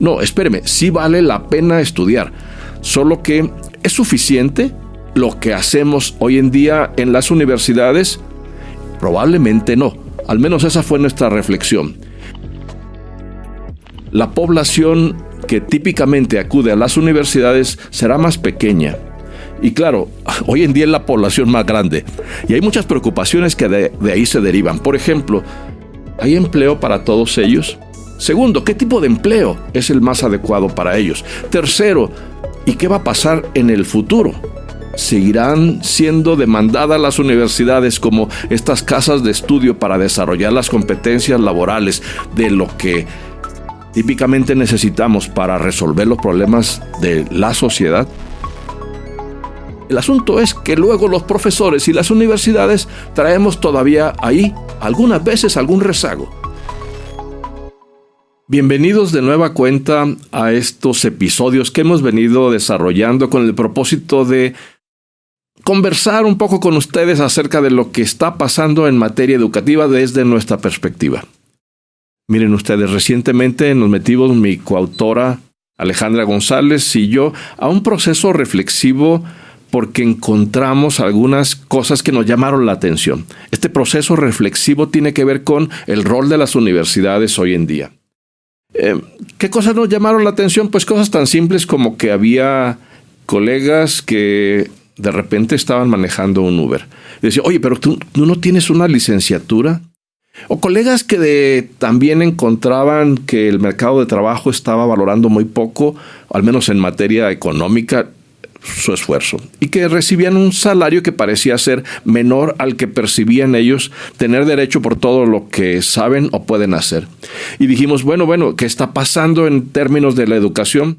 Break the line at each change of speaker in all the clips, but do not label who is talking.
No, espéreme, sí vale la pena estudiar, solo que ¿es suficiente lo que hacemos hoy en día en las universidades? Probablemente no, al menos esa fue nuestra reflexión. La población que típicamente acude a las universidades será más pequeña. Y claro, hoy en día es la población más grande y hay muchas preocupaciones que de ahí se derivan. Por ejemplo, ¿hay empleo para todos ellos? Segundo, ¿qué tipo de empleo es el más adecuado para ellos? Tercero, ¿y qué va a pasar en el futuro? ¿Seguirán siendo demandadas las universidades como estas casas de estudio para desarrollar las competencias laborales de lo que típicamente necesitamos para resolver los problemas de la sociedad? El asunto es que luego los profesores y las universidades traemos todavía ahí algunas veces algún rezago. Bienvenidos de nueva cuenta a estos episodios que hemos venido desarrollando con el propósito de conversar un poco con ustedes acerca de lo que está pasando en materia educativa desde nuestra perspectiva. Miren ustedes, recientemente nos metimos mi coautora Alejandra González y yo a un proceso reflexivo porque encontramos algunas cosas que nos llamaron la atención. Este proceso reflexivo tiene que ver con el rol de las universidades hoy en día. ¿Qué cosas nos llamaron la atención? Pues cosas tan simples como que había colegas que de repente estaban manejando un Uber. Y decía, oye, pero tú no tienes una licenciatura. O colegas que también encontraban que el mercado de trabajo estaba valorando muy poco, al menos en materia económica, su esfuerzo, y que recibían un salario que parecía ser menor al que percibían ellos tener derecho por todo lo que saben o pueden hacer. Y dijimos, bueno, ¿qué está pasando en términos de la educación?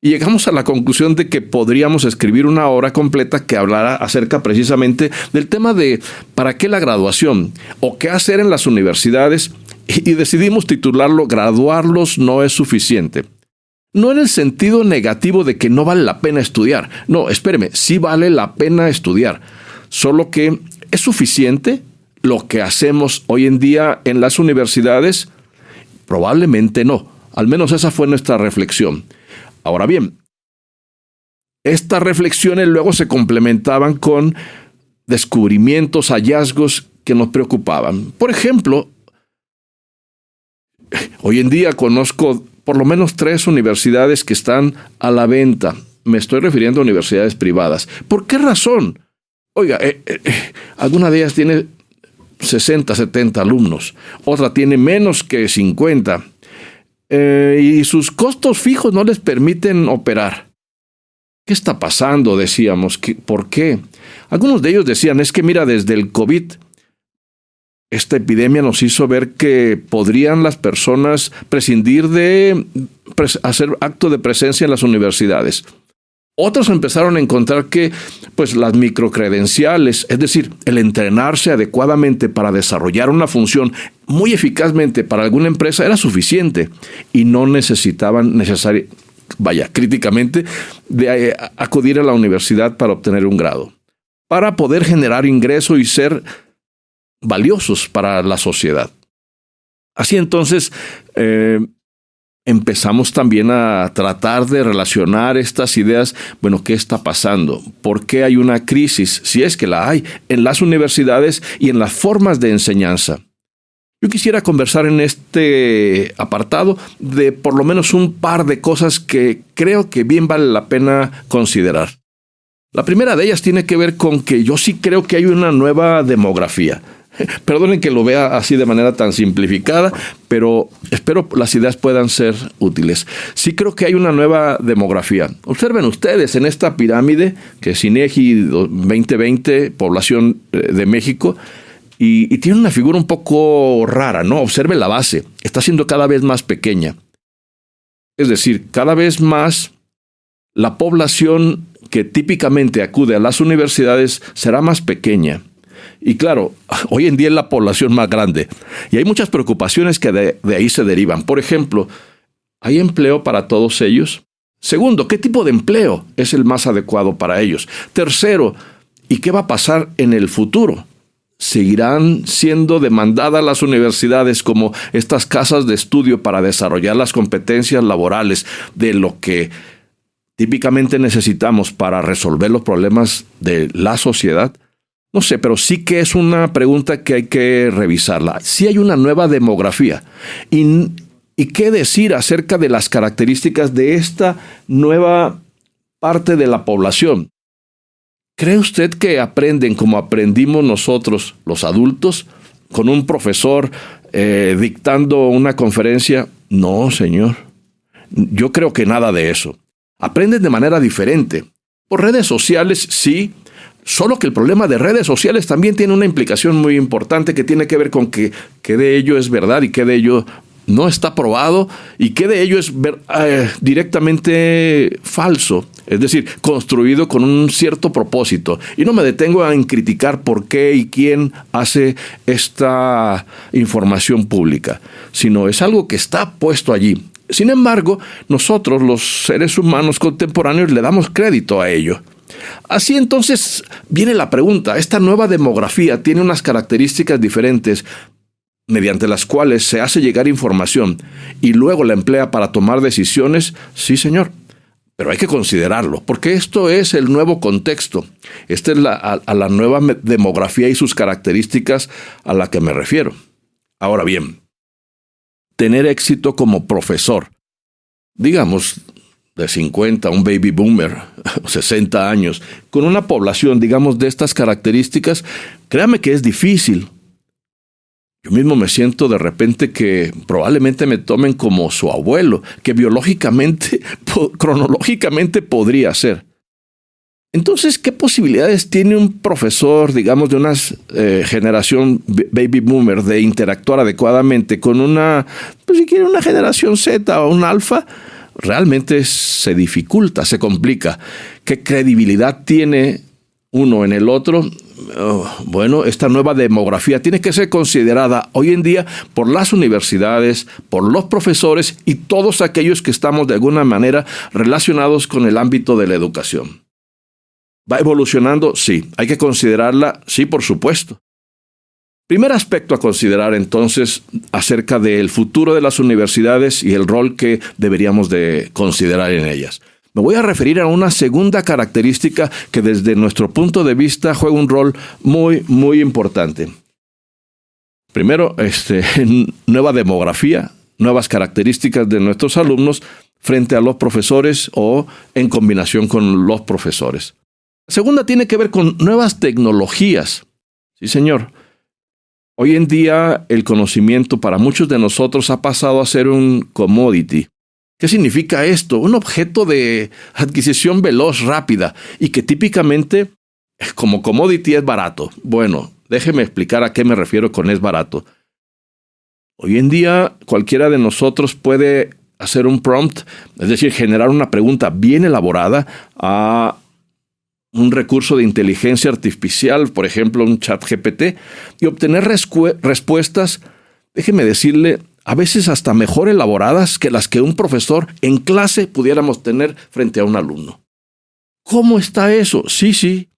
Y llegamos a la conclusión de que podríamos escribir una obra completa que hablara acerca precisamente del tema de ¿para qué la graduación? O qué hacer en las universidades, y decidimos titularlo Graduarlos no es suficiente. No en el sentido negativo de que no vale la pena estudiar. No, espéreme, sí vale la pena estudiar. Solo que ¿es suficiente lo que hacemos hoy en día en las universidades? Probablemente no. Al menos esa fue nuestra reflexión. Ahora bien, estas reflexiones luego se complementaban con descubrimientos, hallazgos que nos preocupaban. Por ejemplo, hoy en día conozco por lo menos 3 universidades que están a la venta. Me estoy refiriendo a universidades privadas. ¿Por qué razón? Oiga, alguna de ellas tiene 60, 70 alumnos. Otra tiene menos que 50. Y sus costos fijos no les permiten operar. ¿Qué está pasando? Decíamos. ¿Por qué? Algunos de ellos decían, es que mira, desde el COVID, esta epidemia nos hizo ver que podrían las personas prescindir de hacer acto de presencia en las universidades. Otros empezaron a encontrar que las microcredenciales, es decir, el entrenarse adecuadamente para desarrollar una función muy eficazmente para alguna empresa era suficiente y no necesitaban críticamente, de acudir a la universidad para obtener un grado, para poder generar ingreso y ser valiosos para la sociedad. Así entonces, empezamos también a tratar de relacionar estas ideas. Bueno, ¿qué está pasando? ¿Por qué hay una crisis, si es que la hay, en las universidades y en las formas de enseñanza? Yo quisiera conversar en este apartado de por lo menos un par de cosas que creo que bien vale la pena considerar. La primera de ellas tiene que ver con que yo sí creo que hay una nueva demografía. Perdonen que lo vea así de manera tan simplificada, pero espero las ideas puedan ser útiles. Sí creo que hay una nueva demografía. Observen ustedes en esta pirámide que es INEGI 2020, población de México, y tiene una figura un poco rara, ¿no? Observen la base, está siendo cada vez más pequeña. Es decir, cada vez más la población que típicamente acude a las universidades será más pequeña. Y claro, hoy en día es la población más grande y hay muchas preocupaciones que de ahí se derivan. Por ejemplo, ¿hay empleo para todos ellos? Segundo, ¿qué tipo de empleo es el más adecuado para ellos? Tercero, ¿y qué va a pasar en el futuro? seguirán siendo demandadas las universidades como estas casas de estudio para desarrollar las competencias laborales de lo que típicamente necesitamos para resolver los problemas de la sociedad. No sé, pero sí que es una pregunta que hay que revisarla. Sí hay una nueva demografía. ¿Y qué decir acerca de las características de esta nueva parte de la población? ¿Cree usted que aprenden como aprendimos nosotros, los adultos, con un profesor dictando una conferencia? No, señor. Yo creo que nada de eso. Aprenden de manera diferente. Por redes sociales, sí. Solo que el problema de redes sociales también tiene una implicación muy importante que tiene que ver con qué de ello es verdad y qué de ello no está probado y qué de ello es directamente falso, es decir, construido con un cierto propósito. Y no me detengo en criticar por qué y quién hace esta información pública, sino es algo que está puesto allí. Sin embargo, nosotros, los seres humanos contemporáneos, le damos crédito a ello. Así entonces viene la pregunta, ¿esta nueva demografía tiene unas características diferentes mediante las cuales se hace llegar información y luego la emplea para tomar decisiones? Sí, señor, pero hay que considerarlo, porque esto es el nuevo contexto. Esta es a la nueva demografía y sus características a la que me refiero. Ahora bien, tener éxito como profesor, digamos, de 50, un baby boomer, 60 años, con una población, digamos, de estas características, créame que es difícil. Yo mismo me siento de repente que probablemente me tomen como su abuelo, que biológicamente, cronológicamente podría ser. Entonces, ¿qué posibilidades tiene un profesor, digamos, de una generación baby boomer de interactuar adecuadamente con una, pues si quiere, una generación Z o un alfa? Realmente se dificulta, se complica. ¿Qué credibilidad tiene uno en el otro? Bueno, esta nueva demografía tiene que ser considerada hoy en día por las universidades, por los profesores y todos aquellos que estamos de alguna manera relacionados con el ámbito de la educación. ¿Va evolucionando? Sí. ¿Hay que considerarla? Sí, por supuesto. Primer aspecto a considerar entonces acerca del futuro de las universidades y el rol que deberíamos de considerar en ellas. Me voy a referir a una segunda característica que desde nuestro punto de vista juega un rol muy, muy importante. Primero, nueva demografía, nuevas características de nuestros alumnos frente a los profesores o en combinación con los profesores. La segunda tiene que ver con nuevas tecnologías. Sí, señor. Hoy en día el conocimiento para muchos de nosotros ha pasado a ser un commodity. ¿Qué significa esto? Un objeto de adquisición veloz, rápida, y que típicamente como commodity es barato. Bueno, déjeme explicar a qué me refiero con es barato. Hoy en día cualquiera de nosotros puede hacer un prompt, es decir, generar una pregunta bien elaborada a un recurso de inteligencia artificial, por ejemplo, un ChatGPT, y obtener respuestas, déjeme decirle, a veces hasta mejor elaboradas que las que un profesor en clase pudiéramos tener frente a un alumno. ¿Cómo está eso? Sí.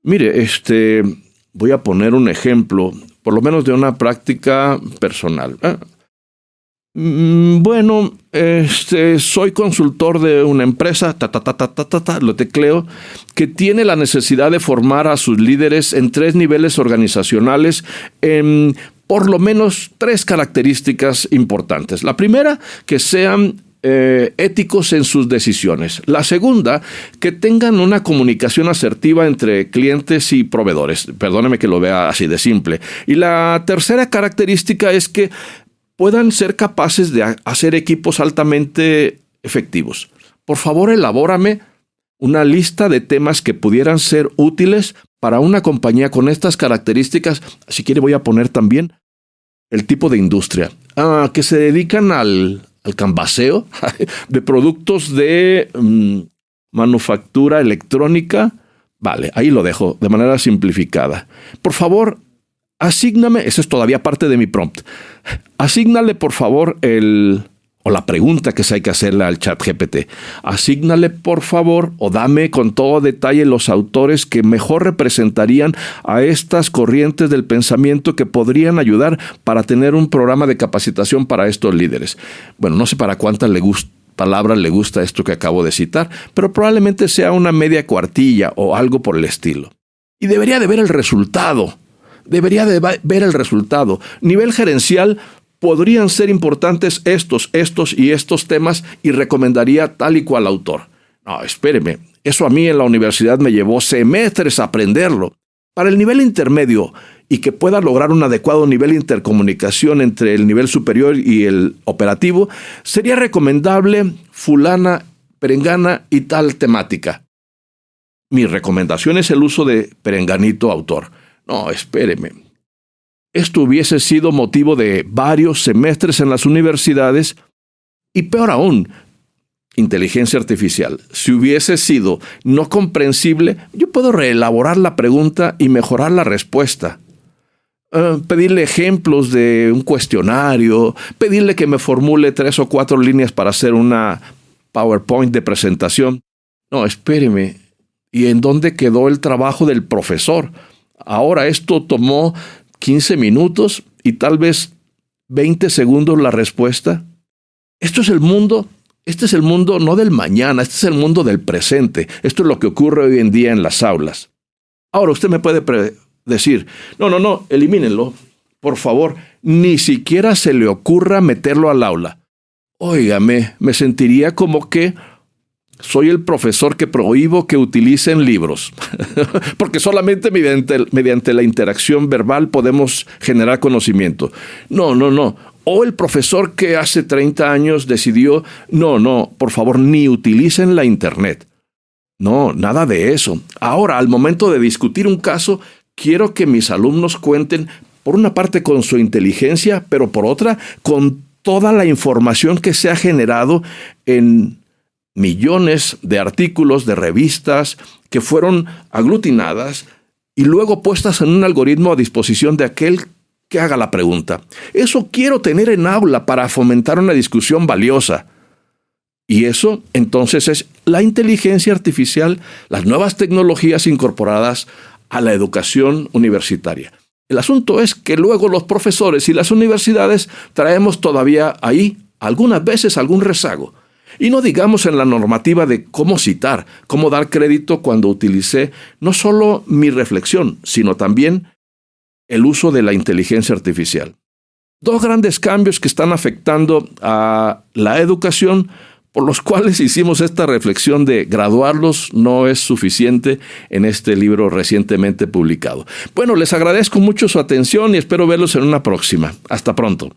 Mire, voy a poner un ejemplo, por lo menos de una práctica personal. Bueno, soy consultor de una empresa, lo tecleo, que tiene la necesidad de formar a sus líderes en 3 niveles organizacionales en por lo menos 3 características importantes. La primera, que sean éticos en sus decisiones. La segunda, que tengan una comunicación asertiva entre clientes y proveedores. Perdóneme que lo vea así de simple. Y la tercera característica es que puedan ser capaces de hacer equipos altamente efectivos. Por favor, elabórame una lista de temas que pudieran ser útiles para una compañía con estas características. Si quiere, voy a poner también el tipo de industria. Que se dedican al canvaseo de productos de manufactura electrónica. Vale, ahí lo dejo de manera simplificada. Por favor, asígname, eso es todavía parte de mi prompt, asígnale por favor o la pregunta que se hay que hacerle al ChatGPT. Asígnale, por favor, o dame con todo detalle los autores que mejor representarían a estas corrientes del pensamiento que podrían ayudar para tener un programa de capacitación para estos líderes. Bueno, no sé para cuántas palabras le gusta esto que acabo de citar, pero probablemente sea una media cuartilla o algo por el estilo. Y debería de ver el resultado. Nivel gerencial, podrían ser importantes estos y estos temas y recomendaría tal y cual autor. No, espéreme, eso a mí en la universidad me llevó semestres a aprenderlo. Para el nivel intermedio y que pueda lograr un adecuado nivel de intercomunicación entre el nivel superior y el operativo, sería recomendable fulana, perengana y tal temática. Mi recomendación es el uso de perenganito autor. No, espéreme. Esto hubiese sido motivo de varios semestres en las universidades y peor aún, inteligencia artificial. Si hubiese sido no comprensible, yo puedo reelaborar la pregunta y mejorar la respuesta. Pedirle ejemplos de un cuestionario, pedirle que me formule 3 o 4 líneas para hacer una PowerPoint de presentación. No, espéreme. ¿Y en dónde quedó el trabajo del profesor? Ahora esto tomó 15 minutos y tal vez 20 segundos la respuesta. Este es el mundo no del mañana, este es el mundo del presente. Esto es lo que ocurre hoy en día en las aulas. Ahora usted me puede decir, no, elimínenlo, por favor, ni siquiera se le ocurra meterlo al aula. Óigame, me sentiría como que soy el profesor que prohíbo que utilicen libros, porque solamente mediante la interacción verbal podemos generar conocimiento. No. O el profesor que hace 30 años decidió, no, por favor, ni utilicen la Internet. No, nada de eso. Ahora, al momento de discutir un caso, quiero que mis alumnos cuenten, por una parte, con su inteligencia, pero por otra, con toda la información que se ha generado en millones de artículos, de revistas, que fueron aglutinadas y luego puestas en un algoritmo a disposición de aquel que haga la pregunta. Eso quiero tener en aula para fomentar una discusión valiosa. Y eso, entonces, es la inteligencia artificial, las nuevas tecnologías incorporadas a la educación universitaria. El asunto es que luego los profesores y las universidades traemos todavía ahí, algunas veces, algún rezago. Y no digamos en la normativa de cómo citar, cómo dar crédito cuando utilicé no solo mi reflexión, sino también el uso de la inteligencia artificial. 2 grandes cambios que están afectando a la educación, por los cuales hicimos esta reflexión de graduarlos no es suficiente en este libro recientemente publicado. Bueno, les agradezco mucho su atención y espero verlos en una próxima. Hasta pronto.